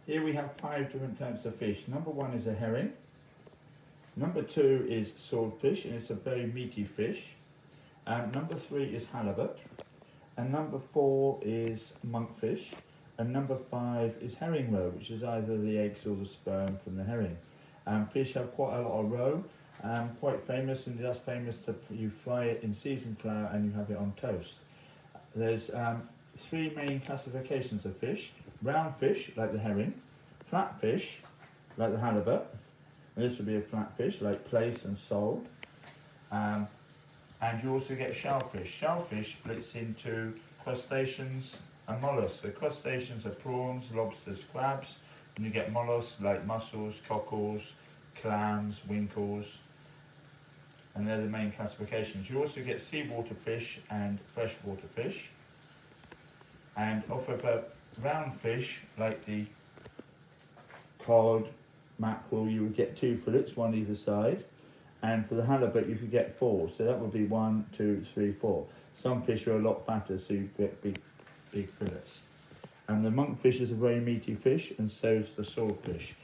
Here we have 5 different types of fish. Number 1 is a herring. Number 2 is swordfish, and it's a very meaty fish. Number 3 is halibut. And number 4 is monkfish. And number 5 is herring roe, which is either the eggs or the sperm from the herring. Fish have quite a lot of roe, quite famous, and that's famous to you fry it in seasoned flour and you have it on toast. There's 3 main classifications of fish: round fish, like the herring; flat fish, like the halibut, and this would be a flat fish, like plaice and sole. And you also get shellfish. Shellfish splits into crustaceans and mollusks. The crustaceans are prawns, lobsters, crabs, and you get mollusks like mussels, cockles, clams, winkles, and they're the main classifications. You also get seawater fish and freshwater fish. And off of a round fish, like the cod, mackerel, you would get 2 fillets, 1 either side. And for the halibut, you could get 4. So that would be 1, 2, 3, 4. Some fish are a lot fatter, so you get big fillets. And the monkfish is a very meaty fish, and so is the swordfish.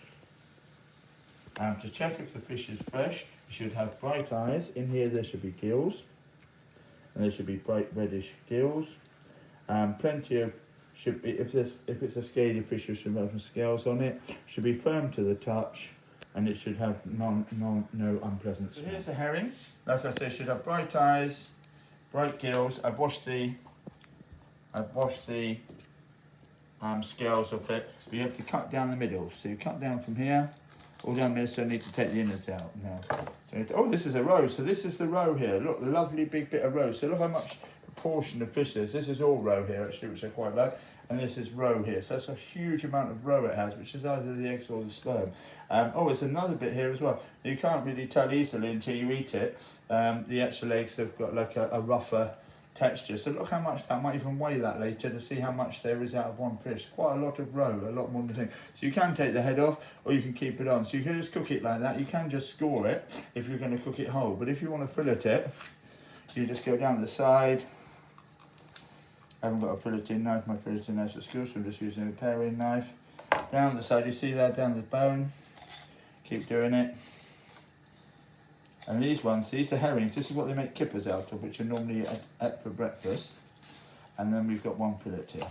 To check if the fish is fresh, you should have bright eyes. In here there should be gills, and there should be bright reddish gills. Plenty of, should be, if it's a scaly fish, you should have some scales on it. Should be firm to the touch, and it should have no unpleasant smell. So here's the herring. Like I said, it should have bright eyes, bright gills. I've washed the scales off it, but you have to cut down the middle. So you cut down from here, all down the middle, so I need to take the innards out now. So oh, this is a roe. So this is the roe here. Look, the lovely big bit of roe. So look how much proportion of fish there is. This is all roe here, actually, which I quite like. And this is roe here. So that's a huge amount of roe it has, which is either the eggs or the sperm. Oh, there's another bit here as well. You can't really tell easily until you eat it. The actual eggs have got like a rougher texture. So look how much, I might even weigh that later to see how much there is out of one fish. Quite a lot of roe, a lot more than you think. So you can take the head off, or you can keep it on. So you can just cook it like that. You can just score it if you're going to cook it whole. But if you want to fillet it, you just go down the side. I haven't got a filleting knife. My filleting knife's at school, so I'm just using a paring knife. Down the side, you see that, down the bone. Keep doing it. And these ones, these are herrings. This is what they make kippers out of, which are normally at for breakfast. And then we've got 1 fillet here.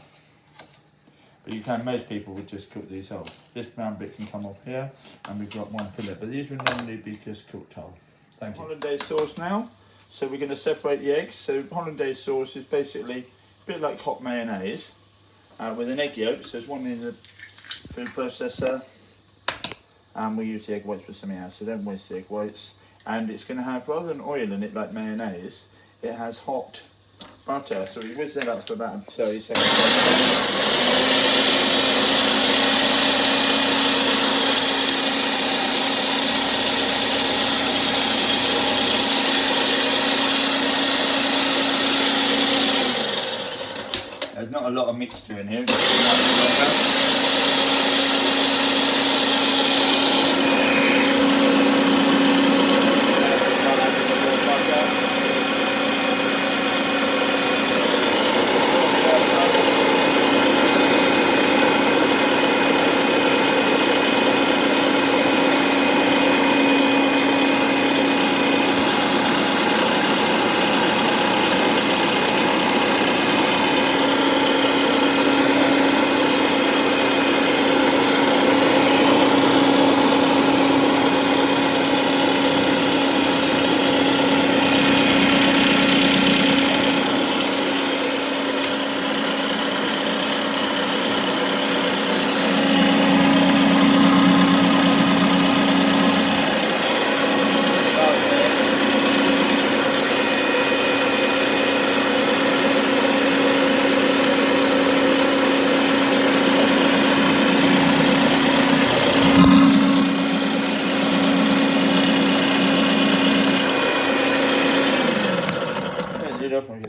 But you can, most people would just cook these whole. This brown bit can come off here, and we've got 1 fillet. But these would normally be just cooked whole. Thank you. Hollandaise sauce now. So we're going to separate the eggs. So Hollandaise sauce is basically a bit like hot mayonnaise with an egg yolk. So there's one in the food processor. And we use the egg whites for something else, so don't waste the egg whites. And it's going to have, rather than oil in it like mayonnaise, it has hot butter. So we whiz that up for about 30 seconds. There's not a lot of mixture in here.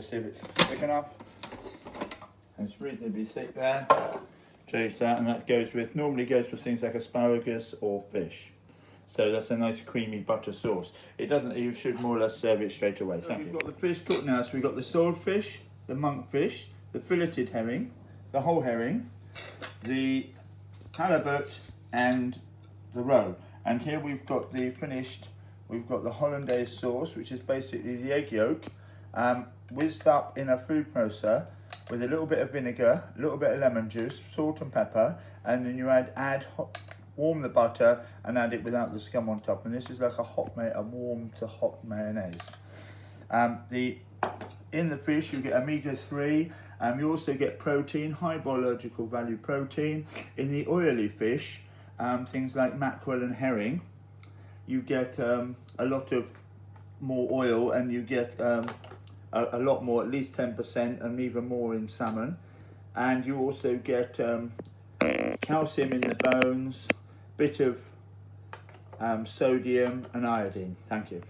See if it's thick enough. It's reasonably thick there. Change that, and that goes with, normally goes with things like asparagus or fish. So that's a nice creamy butter sauce. It doesn't, you should more or less serve it straight away. So we've got the fish cooked now, so we've got the swordfish, the monkfish, the filleted herring, the whole herring, the halibut and the roe. And here we've got the finished, we've got the hollandaise sauce, which is basically the egg yolk, whizzed up in a food processor with a little bit of vinegar, a little bit of lemon juice, salt and pepper, and then you warm the butter and add it without the scum on top. And this is like a warm to hot mayonnaise. In the fish you get omega-3, you also get protein, high biological value protein. In the oily fish, things like mackerel and herring, you get a lot of more oil, and you get a lot more, at least 10%, and even more in salmon. And you also get calcium in the bones, bit of sodium and iodine. Thank you.